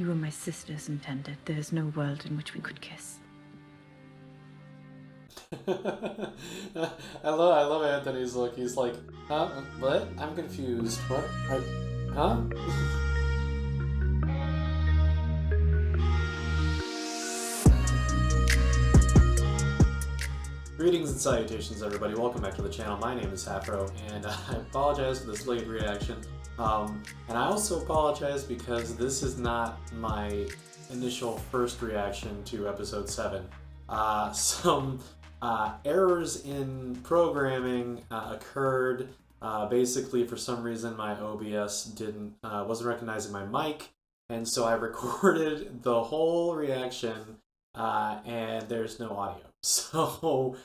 You were my sisters intended. There's no world in which we could kiss. I love Anthony's look. He's like, huh? What? I'm confused. What? Huh? Greetings and salutations, everybody. Welcome back to the channel. My name is Afro, and I apologize for this late reaction. And I also apologize because this is not my initial first reaction to episode 7. Some errors in programming occurred. Basically, for some reason, my OBS wasn't recognizing my mic, and so I recorded the whole reaction, and there's no audio. So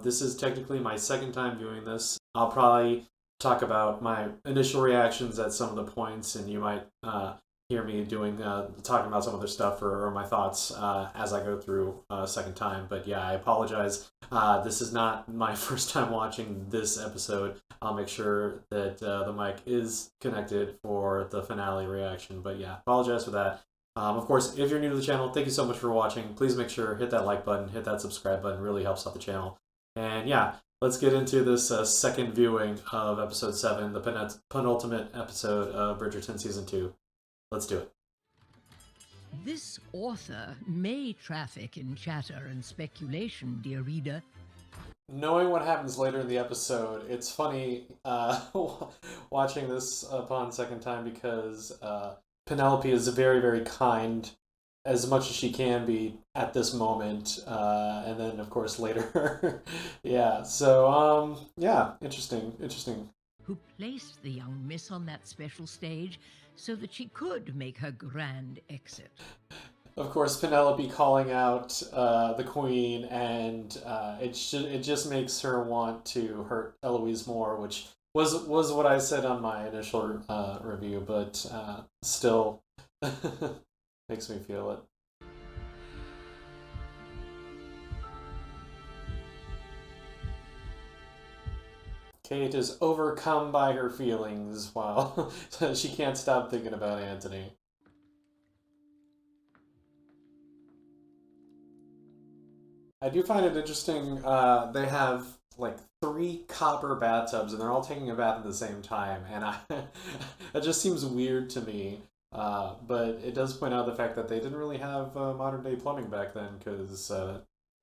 this is technically my second time viewing this. I'll probably talk about my initial reactions at some of the points, and you might hear me talking about some other stuff or my thoughts as I go through a second time. But yeah, I apologize. This is not my first time watching this episode. I'll make sure that the mic is connected for the finale reaction. But yeah, apologize for that. Of course, if you're new to the channel, thank you so much for watching. Please make sure hit that like button, hit that subscribe button. It really helps out the channel. And yeah, let's get into this second viewing of episode 7, the penultimate episode of Bridgerton season 2. Let's do it. This author may traffic in chatter and speculation, dear reader. Knowing what happens later in the episode, it's funny watching this upon second time because Penelope is very, very kind, as much as she can be at this moment, and then of course later. Yeah, so yeah, interesting. Who placed the young miss on that special stage so that she could make her grand exit. Of course, Penelope calling out the queen, and it just makes her want to hurt Eloise more, which was what I said on my initial review, but still makes me feel it. Kate is overcome by her feelings while she can't stop thinking about Antony. I do find it interesting, they have like 3 copper bathtubs and they're all taking a bath at the same time, and it just seems weird to me. But it does point out the fact that they didn't really have modern day plumbing back then, because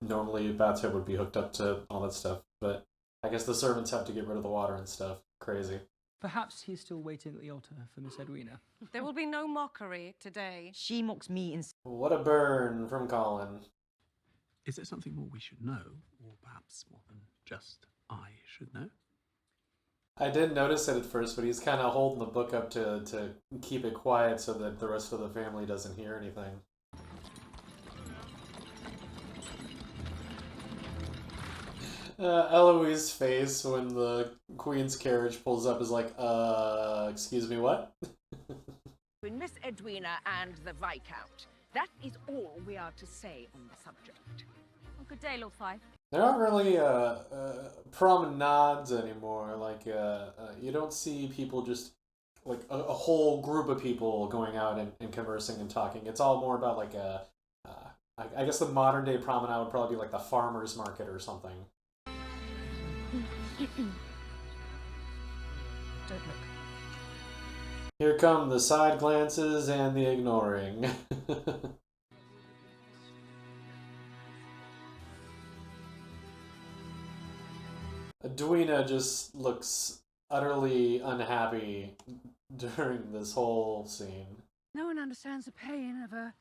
normally a bathtub would be hooked up to all that stuff. But I guess the servants have to get rid of the water and stuff. Crazy. Perhaps he's still waiting at the altar for Miss Edwina. There will be no mockery today. She mocks me in... What a burn from Colin. Is there something more we should know, or perhaps more than just I should know? I didn't notice it at first, but he's kind of holding the book up to keep it quiet so that the rest of the family doesn't hear anything. Eloise's face when the Queen's carriage pulls up is like, excuse me, what? Between Miss Edwina and the Viscount. That is all we are to say on the subject. Well, good day, Lord Fife. There aren't really promenades anymore. Like, you don't see people just, like, a whole group of people going out and conversing and talking. It's all more about, like, I guess the modern day promenade would probably be like the farmer's market or something. Don't look. Here come the side glances and the ignoring. Edwina just looks utterly unhappy during this whole scene. No one understands the pain of a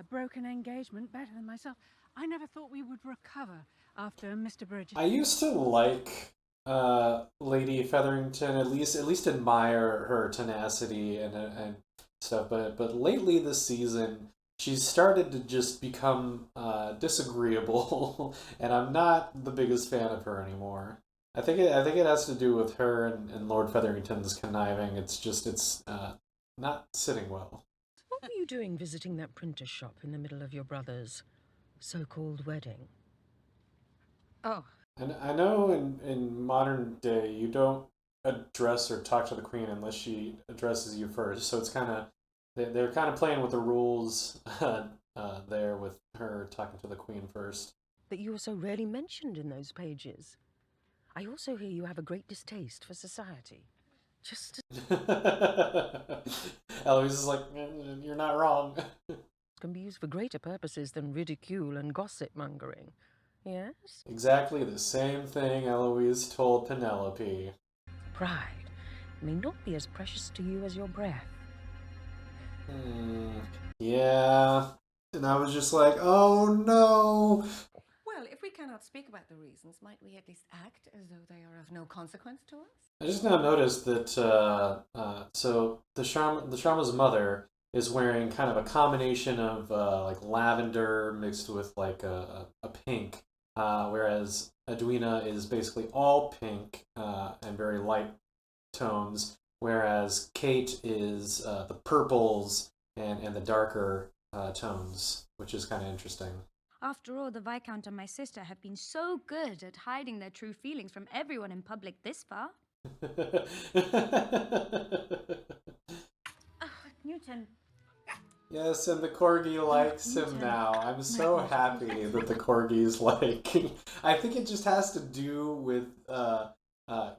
broken engagement better than myself. I never thought we would recover after Mr. Bridgerton. I used to like Lady Featherington, at least admire her tenacity and stuff, but lately this season she's started to just become disagreeable, and I'm not the biggest fan of her anymore. I think it has to do with her and Lord Featherington's conniving. It's not sitting well. What were you doing visiting that printer's shop in the middle of your brother's so-called wedding? Oh. And I know in modern day you don't address or talk to the queen unless she addresses you first, so it's kind of they're kind of playing with the rules there with her talking to the queen first. That you are so rarely mentioned in those pages. I also hear you have a great distaste for society. Just Eloise is like, you're not wrong. can be used for greater purposes than ridicule and gossip mongering. Yes? Exactly the same thing Eloise told Penelope. Pride may not be as precious to you as your breath. Yeah. And I was just like, oh no. Well, if we cannot speak about the reasons, might we at least act as though they are of no consequence to us? I just now noticed that, so the Sharma's mother is wearing kind of a combination of like lavender mixed with like a pink, whereas Edwina is basically all pink and very light tones, whereas Kate is the purples and the darker tones, which is kind of interesting. After all, the Viscount and my sister have been so good at hiding their true feelings from everyone in public this far. Newton. Yes, and the corgi likes him now. I'm so happy that the corgi's like. I think it just has to do with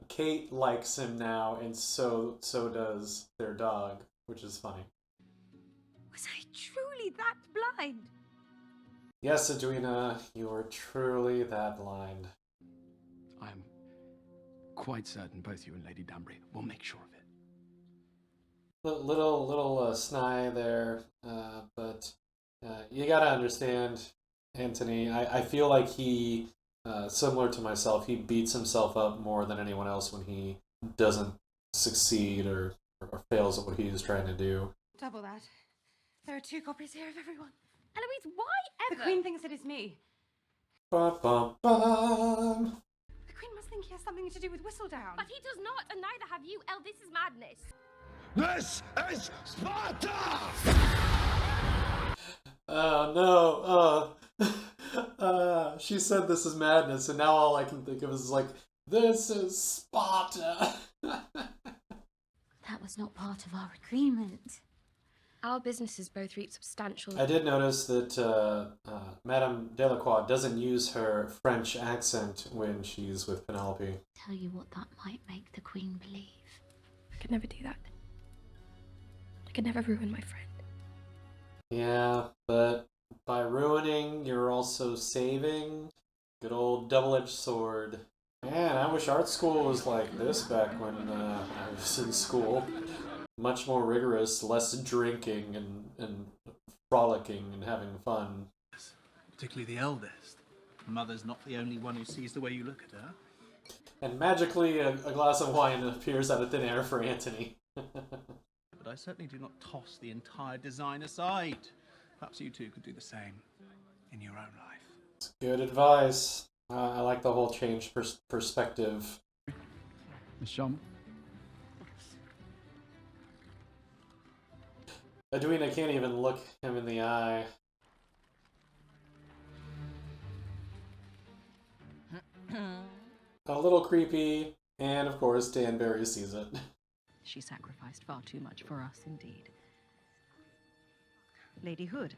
Kate likes him now, and so does their dog, which is funny. Was I truly that blind? Yes, Edwina, you are truly that blind. I am quite certain both you and Lady Danbury will make sure of it. Little snide there, but you gotta understand, Antony. I feel like he, similar to myself, he beats himself up more than anyone else when he doesn't succeed or fails at what he is trying to do. Double that. There are 2 copies here of everyone. Eloise, why ever? The Queen thinks it is me. Bum, bum, bum. The Queen must think he has something to do with Whistledown. But he does not, and neither have you. Elle, this is madness. This is Sparta! Oh no, she said this is madness, and now all I can think of is like, this is Sparta. That was not part of our agreement. Our businesses both reap substantial... I did notice that Madame Delacroix doesn't use her French accent when she's with Penelope. Tell you what that might make the Queen believe. I could never do that. I could never ruin my friend. Yeah, but by ruining, you're also saving. Good old double-edged sword. Man, I wish art school was like this back when I was in school. Much more rigorous, less drinking and frolicking and having fun. Particularly the eldest. Mother's not the only one who sees the way you look at her. And magically, a glass of wine appears out of thin air for Antony. But I certainly do not toss the entire design aside. Perhaps you two could do the same in your own life. It's good advice. I like the whole changed perspective. Miss Sharma? Edwina can't even look him in the eye. A little creepy, and of course Danbury sees it. She sacrificed far too much for us, indeed. Lady Hood,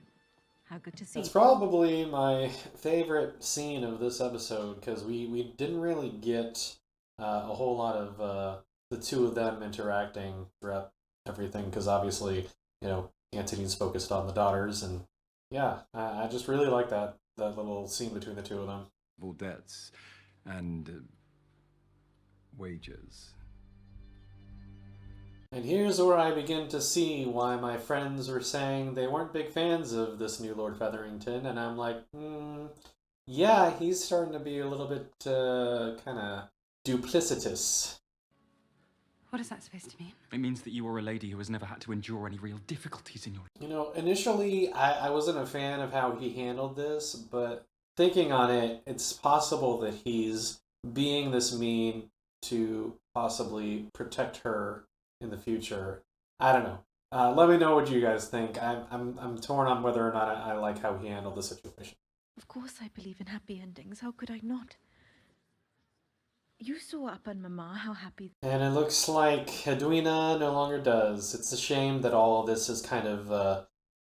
how good to see you. It's probably my favorite scene of this episode, because we didn't really get a whole lot of the two of them interacting throughout everything, because obviously, you know, Antony's focused on the daughters, and yeah, I just really like that little scene between the two of them. All debts and wages. And here's where I begin to see why my friends were saying they weren't big fans of this new Lord Featherington, and I'm like, yeah, he's starting to be a little bit kind of duplicitous. What is that supposed to mean? It means that you are a lady who has never had to endure any real difficulties in your... You know, initially, I wasn't a fan of how he handled this, but thinking on it, it's possible that he's being this mean to possibly protect her in the future. I don't know. Let me know what you guys think. I'm torn on whether or not I like how he handled the situation. Of course I believe in happy endings. How could I not? You saw up on Mama how happy. And it looks like Edwina no longer does. It's a shame that all of this has kind of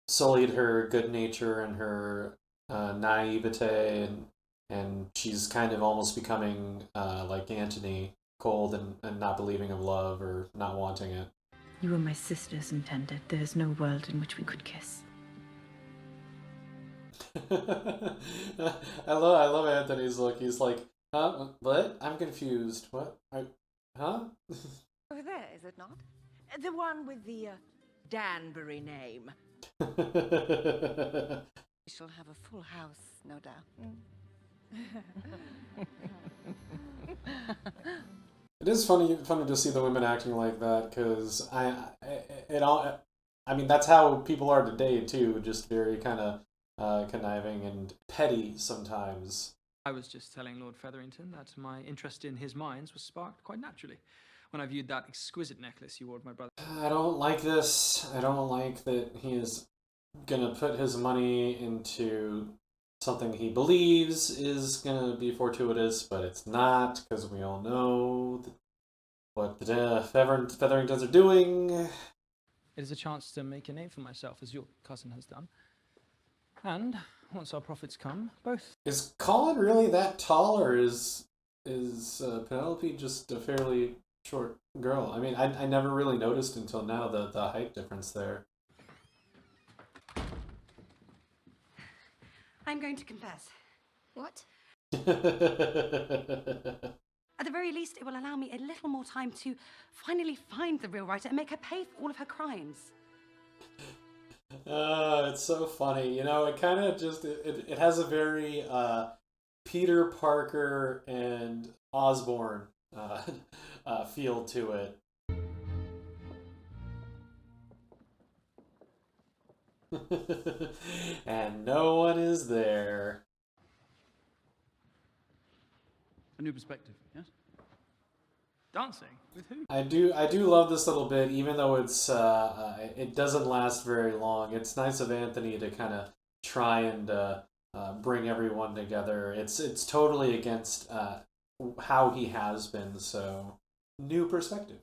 sullied her good nature and her naivete, and she's kind of almost becoming like Antony, cold and not believing of love or not wanting it. You were my sister's intended. There's no world in which we could kiss. I love Anthony's look. He's like, huh? What? I'm confused. What? Huh? Over there, is it not? The one with the Danbury name. We shall have a full house, no doubt. It is funny to see the women acting like that, because I mean, that's how people are today too, just very kind of conniving and petty sometimes. I was just telling Lord Featherington that my interest in his mines was sparked quite naturally when I viewed that exquisite necklace you wore to my brother. I don't like this. I don't like that he is gonna put his money into something he believes is gonna be fortuitous, but it's not, because we all know what the Featheringtons are doing. It is a chance to make a name for myself, as your cousin has done. And once our profits come, both. Is Colin really that tall, or is Penelope just a fairly short girl? I mean, I never really noticed until now the height difference there. I'm going to confess. What? At the very least, it will allow me a little more time to finally find the real writer and make her pay for all of her crimes. It's so funny. You know, it kind of just, it has a very Peter Parker and Osborne feel to it. And no one is there. A new perspective, yes? Dancing? With who? I do love this little bit, even though it's it doesn't last very long. It's nice of Antony to kind of try and bring everyone together. It's totally against how he has been, so new perspective.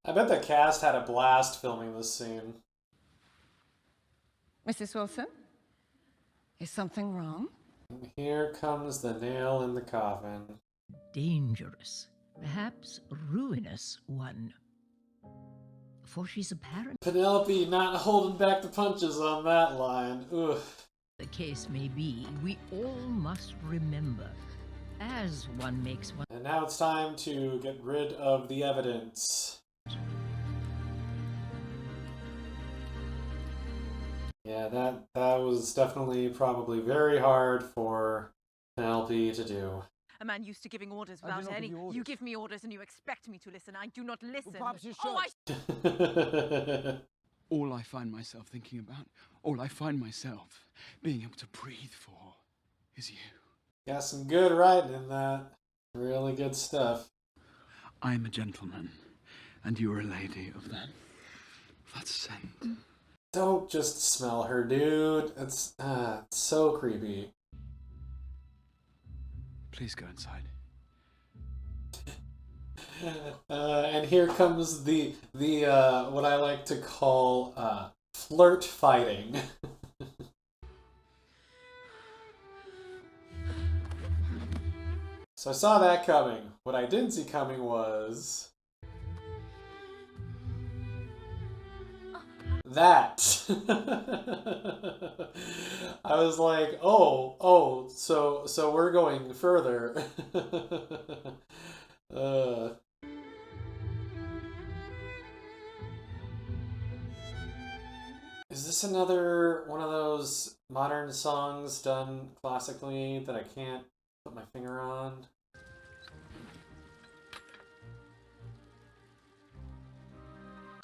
I bet the cast had a blast filming this scene. Mrs. Wilson? Is something wrong? Here comes the nail in the coffin. Dangerous, perhaps ruinous one. For she's apparent. Penelope not holding back the punches on that line. Ugh. The case may be, we all must remember, as one makes one. And now it's time to get rid of the evidence. Yeah, that was definitely probably very hard for Penelope to do. A man used to giving orders without any. You give me orders and you expect me to listen. I do not listen. Well, perhaps you should. All I find myself thinking about, all I find myself being able to breathe for, is you. Got some good writing in that. Really good stuff. I'm a gentleman, and you're a lady of that scent. Don't just smell her, dude. It's so creepy. Please go inside. And here comes the what I like to call flirt fighting. So I saw that coming. What I didn't see coming was that. I was like, oh, so we're going further. Is this another one of those modern songs done classically that I can't put my finger on?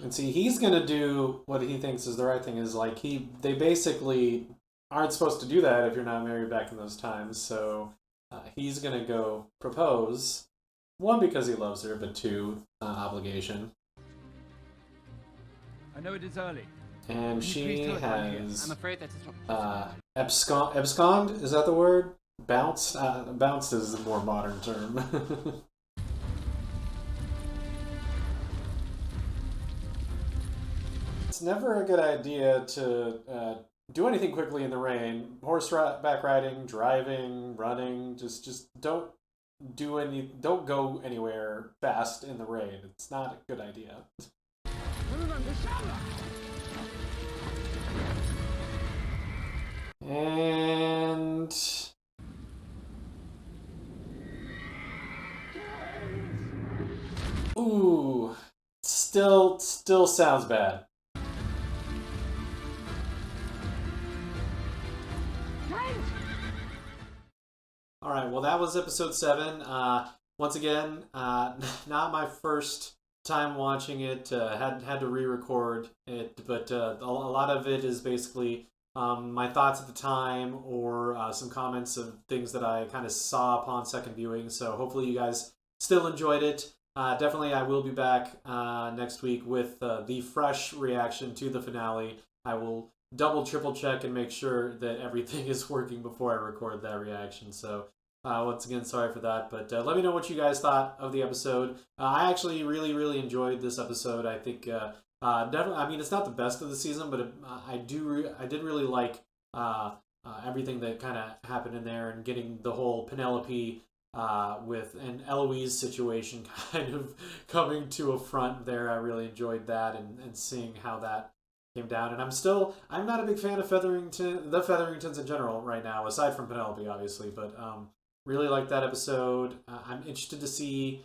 And see, he's gonna do what he thinks is the right thing. Is like they basically aren't supposed to do that if you're not married back in those times. So he's gonna go propose. One, because he loves her, but two, obligation. I know it is early. And she has I'm afraid that is not Abscond? Is that the word? Bounce? Bounced is the more modern term. It's never a good idea to do anything quickly in the rain. Horseback riding, driving, running, just don't don't go anywhere fast in the rain. It's not a good idea. And ooh, still sounds bad. All right, well that was episode 7. Once again, not my first time watching it. Had to re-record it, but a lot of it is basically my thoughts at the time or some comments of things that I kind of saw upon second viewing. So hopefully you guys still enjoyed it. Definitely, I will be back next week with the fresh reaction to the finale. I will double, triple check and make sure that everything is working before I record that reaction. So once again, sorry for that, but let me know what you guys thought of the episode. I actually really enjoyed this episode. I think definitely, I mean, it's not the best of the season, but I did really like everything that kind of happened in there, and getting the whole Penelope and Eloise situation kind of coming to a front there. I really enjoyed that, and seeing how that came down. And I'm not a big fan of the Featheringtons in general right now, aside from Penelope, obviously, but really like that episode. I'm interested to see,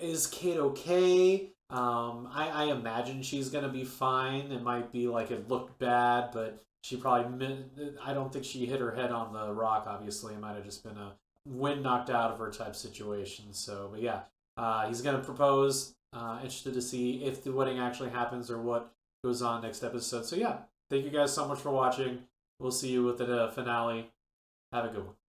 is Kate okay? I imagine she's gonna be fine. It might be like it looked bad, but she probably, I don't think she hit her head on the rock, obviously. It might have just been a wind knocked out of her type situation. So, but yeah, he's gonna propose. Interested to see if the wedding actually happens or what goes on next episode. So yeah, thank you guys so much for watching. We'll see you with the finale. Have a good one.